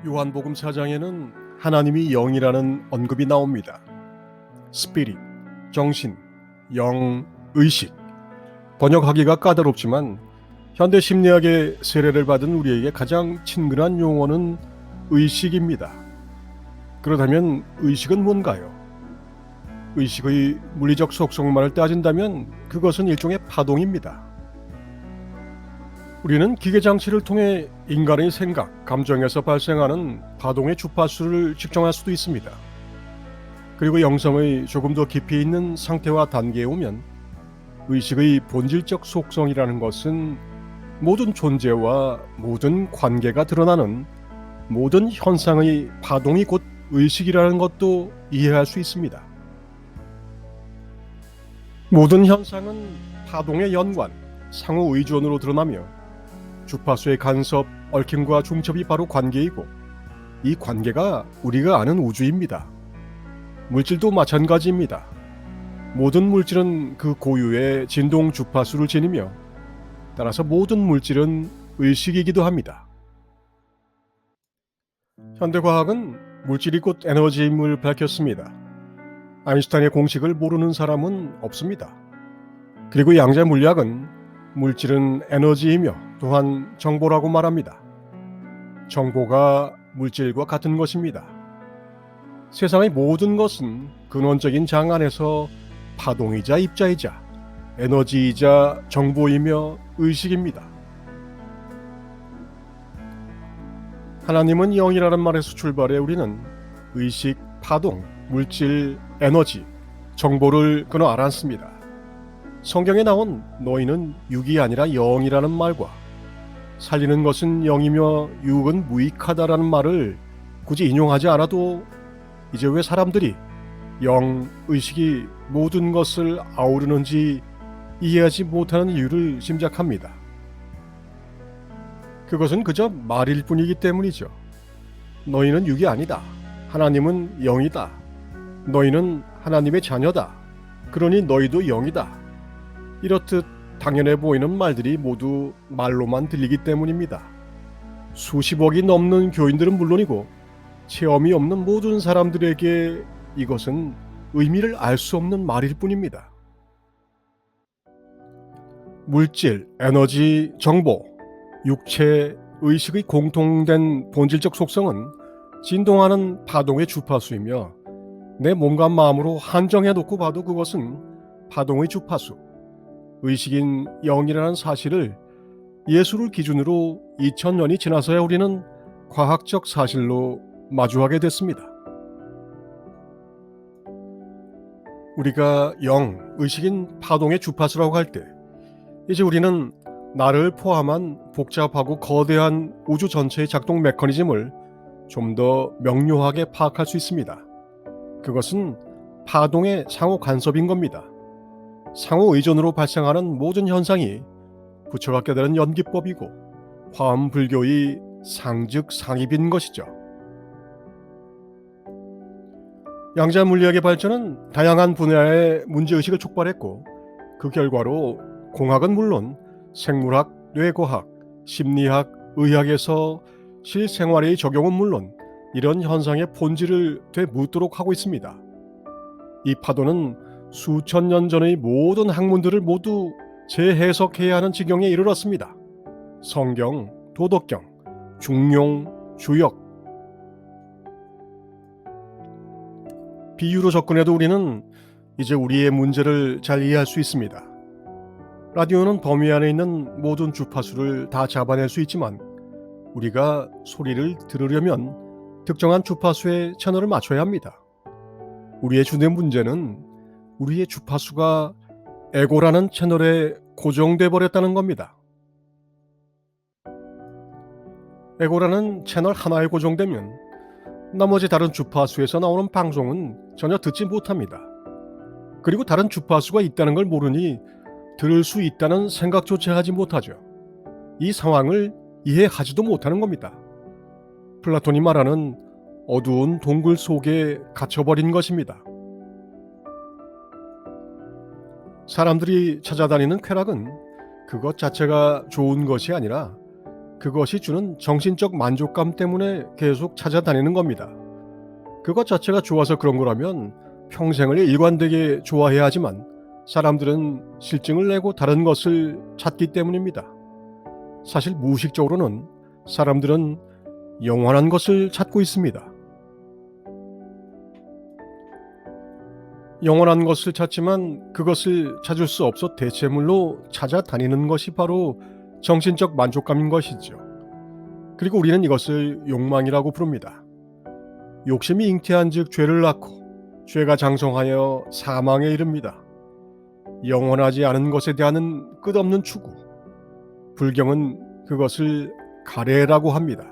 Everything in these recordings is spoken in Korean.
요한복음 4장에는 하나님이 영이라는 언급이 나옵니다. 스피릿, 정신, 영, 의식. 번역하기가 까다롭지만 현대 심리학의 세례를 받은 우리에게 가장 친근한 용어는 의식입니다. 그렇다면 의식은 뭔가요? 의식의 물리적 속성만을 따진다면 그것은 일종의 파동입니다. 우리는 기계장치를 통해 인간의 생각, 감정에서 발생하는 파동의 주파수를 측정할 수도 있습니다. 그리고 영성의 조금 더 깊이 있는 상태와 단계에 오면 의식의 본질적 속성이라는 것은 모든 존재와 모든 관계가 드러나는 모든 현상의 파동이 곧 의식이라는 것도 이해할 수 있습니다. 모든 현상은 파동의 연관, 상호 의존으로 드러나며 주파수의 간섭, 얽힘과 중첩이 바로 관계이고 이 관계가 우리가 아는 우주입니다. 물질도 마찬가지입니다. 모든 물질은 그 고유의 진동 주파수를 지니며 따라서 모든 물질은 의식이기도 합니다. 현대과학은 물질이 곧 에너지임을 밝혔습니다. 아인슈타인의 공식을 모르는 사람은 없습니다. 그리고 양자 물리학은 물질은 에너지이며 또한 정보라고 말합니다. 정보가 물질과 같은 것입니다. 세상의 모든 것은 근원적인 장 안에서 파동이자 입자이자 에너지이자 정보이며 의식입니다. 하나님은 영이라는 말에서 출발해 우리는 의식, 파동, 물질, 에너지, 정보를 끊어 알았습니다. 성경에 나온 너희는 육이 아니라 영이라는 말과 살리는 것은 영이며 육은 무익하다라는 말을 굳이 인용하지 않아도 이제 왜 사람들이 영, 의식이 모든 것을 아우르는지 이해하지 못하는 이유를 짐작합니다. 그것은 그저 말일 뿐이기 때문이죠. 너희는 육이 아니다. 하나님은 영이다. 너희는 하나님의 자녀다. 그러니 너희도 영이다. 이렇듯 당연해 보이는 말들이 모두 말로만 들리기 때문입니다. 수십억이 넘는 교인들은 물론이고 체험이 없는 모든 사람들에게 이것은 의미를 알 수 없는 말일 뿐입니다. 물질, 에너지, 정보, 육체, 의식의 공통된 본질적 속성은 진동하는 파동의 주파수이며 내 몸과 마음으로 한정해 놓고 봐도 그것은 파동의 주파수, 의식인 영이라는 사실을 예수를 기준으로 2000년이 지나서야 우리는 과학적 사실로 마주하게 됐습니다. 우리가 영, 의식인 파동의 주파수라고 할 때 이제 우리는 나를 포함한 복잡하고 거대한 우주 전체의 작동 메커니즘을 좀 더 명료하게 파악할 수 있습니다. 그것은 파동의 상호 간섭인 겁니다. 상호 의존으로 발생하는 모든 현상이 부처가 깨달은 연기법이고 화엄불교의 상즉상입인 것이죠. 양자 물리학의 발전은 다양한 분야의 문제의식을 촉발했고 그 결과로 공학은 물론 생물학, 뇌과학, 심리학, 의학에서 실생활의 적용은 물론 이런 현상의 본질을 되묻도록 하고 있습니다. 이 파도는 수천 년 전의 모든 학문들을 모두 재해석해야 하는 지경에 이르렀습니다. 성경, 도덕경, 중용, 주역. 비유로 접근해도 우리는 이제 우리의 문제를 잘 이해할 수 있습니다. 라디오는 범위 안에 있는 모든 주파수를 다 잡아낼 수 있지만 우리가 소리를 들으려면 특정한 주파수의 채널을 맞춰야 합니다. 우리의 주된 문제는 우리의 주파수가 에고라는 채널에 고정돼 버렸다는 겁니다. 에고라는 채널 하나에 고정되면 나머지 다른 주파수에서 나오는 방송은 전혀 듣지 못합니다. 그리고 다른 주파수가 있다는 걸 모르니 들을 수 있다는 생각조차 하지 못하죠. 이 상황을 이해하지도 못하는 겁니다. 플라톤이 말하는 어두운 동굴 속에 갇혀버린 것입니다. 사람들이 찾아다니는 쾌락은 그것 자체가 좋은 것이 아니라 그것이 주는 정신적 만족감 때문에 계속 찾아다니는 겁니다. 그것 자체가 좋아서 그런 거라면 평생을 일관되게 좋아해야 하지만 사람들은 실증을 내고 다른 것을 찾기 때문입니다. 사실 무의식적으로는 사람들은 영원한 것을 찾고 있습니다. 영원한 것을 찾지만 그것을 찾을 수 없어 대체물로 찾아다니는 것이 바로 정신적 만족감인 것이죠. 그리고 우리는 이것을 욕망이라고 부릅니다. 욕심이 잉태한 즉 죄를 낳고 죄가 장성하여 사망에 이릅니다. 영원하지 않은 것에 대한 끝없는 추구. 불경은 그것을 가래라고 합니다.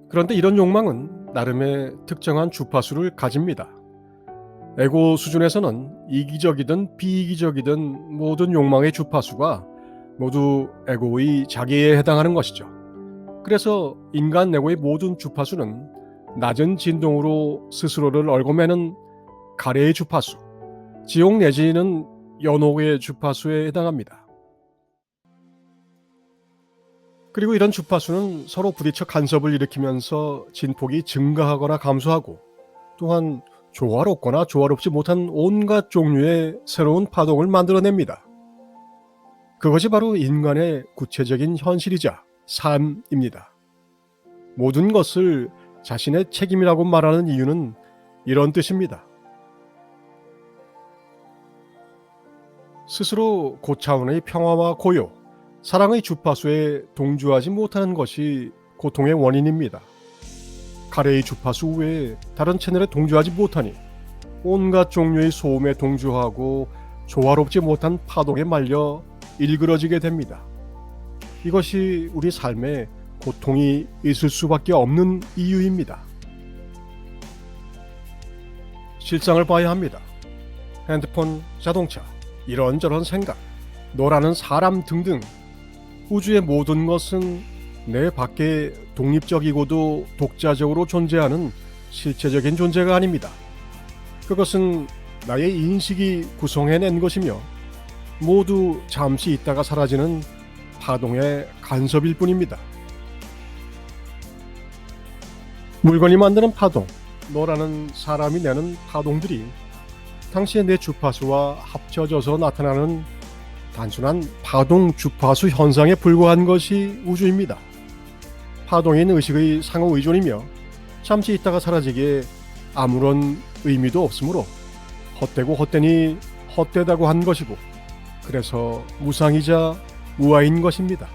그런데 이런 욕망은 나름의 특정한 주파수를 가집니다. 에고 수준에서는 이기적이든 비이기적이든 모든 욕망의 주파수가 모두 에고의 자기에 해당하는 것이죠. 그래서 인간 에고의 모든 주파수는 낮은 진동으로 스스로를 얽어매는 가래의 주파수, 지옥 내지는 연옥의 주파수에 해당합니다. 그리고 이런 주파수는 서로 부딪혀 간섭을 일으키면서 진폭이 증가하거나 감소하고 또한 조화롭거나 조화롭지 못한 온갖 종류의 새로운 파동을 만들어냅니다. 그것이 바로 인간의 구체적인 현실이자 삶입니다. 모든 것을 자신의 책임이라고 말하는 이유는 이런 뜻입니다. 스스로 고차원의 평화와 고요, 사랑의 주파수에 동조하지 못하는 것이 고통의 원인입니다. 가래의 주파수 외에 다른 채널에 동조하지 못하니 온갖 종류의 소음에 동조하고 조화롭지 못한 파동에 말려 일그러지게 됩니다. 이것이 우리 삶에 고통이 있을 수밖에 없는 이유입니다. 실상을 봐야 합니다. 핸드폰, 자동차, 이런저런 생각, 너라는 사람 등등 우주의 모든 것은 내 밖에 독립적이고도 독자적으로 존재하는 실체적인 존재가 아닙니다. 그것은 나의 인식이 구성해낸 것이며 모두 잠시 있다가 사라지는 파동의 간섭일 뿐입니다. 물건이 만드는 파동, 너라는 사람이 내는 파동들이 당시의 내 주파수와 합쳐져서 나타나는 단순한 파동 주파수 현상에 불과한 것이 우주입니다. 파동인 의식의 상호의존이며 잠시 있다가 사라지기에 아무런 의미도 없으므로 헛되고 헛되니 헛되다고 한 것이고 그래서 무상이자 무아인 것입니다.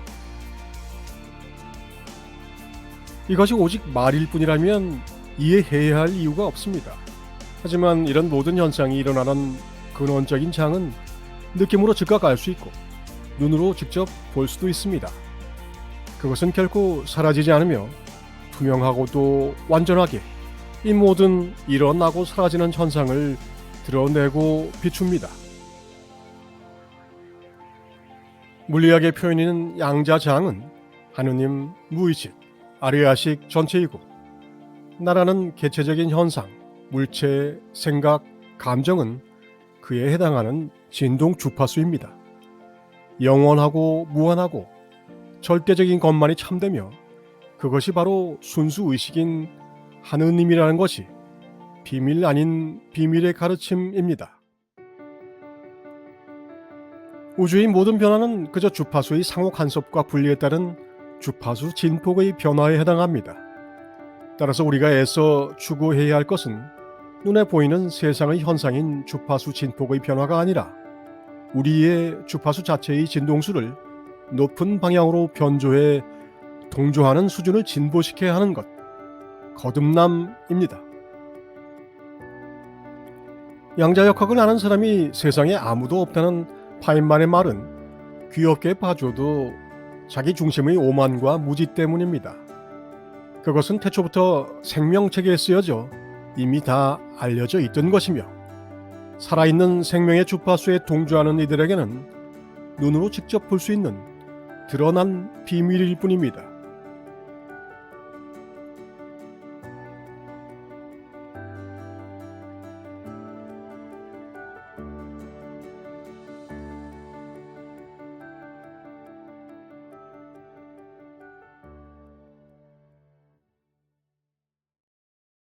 이것이 오직 말일 뿐이라면 이해해야 할 이유가 없습니다. 하지만 이런 모든 현상이 일어나는 근원적인 장은 느낌으로 즉각 알 수 있고 눈으로 직접 볼 수도 있습니다. 그것은 결코 사라지지 않으며 투명하고도 완전하게 이 모든 일어나고 사라지는 현상을 드러내고 비춥니다. 물리학의 표현인 양자장은 하느님, 무의식, 아리아식 전체이고 나라는 개체적인 현상, 물체, 생각, 감정은 그에 해당하는 진동 주파수입니다. 영원하고 무한하고 절대적인 것만이 참되며 그것이 바로 순수 의식인 하느님이라는 것이 비밀 아닌 비밀의 가르침입니다. 우주의 모든 변화는 그저 주파수의 상호 간섭과 분리에 따른 주파수 진폭의 변화에 해당합니다. 따라서 우리가 애써 추구해야 할 것은 눈에 보이는 세상의 현상인 주파수 진폭의 변화가 아니라 우리의 주파수 자체의 진동수를 높은 방향으로 변조해 동조하는 수준을 진보시켜야 하는 것, 거듭남입니다. 양자역학을 아는 사람이 세상에 아무도 없다는 파인만의 말은 귀엽게 봐줘도 자기 중심의 오만과 무지 때문입니다. 그것은 태초부터 생명체계에 쓰여져 이미 다 알려져 있던 것이며 살아있는 생명의 주파수에 동조하는 이들에게는 눈으로 직접 볼 수 있는 드러난 비밀일 뿐입니다.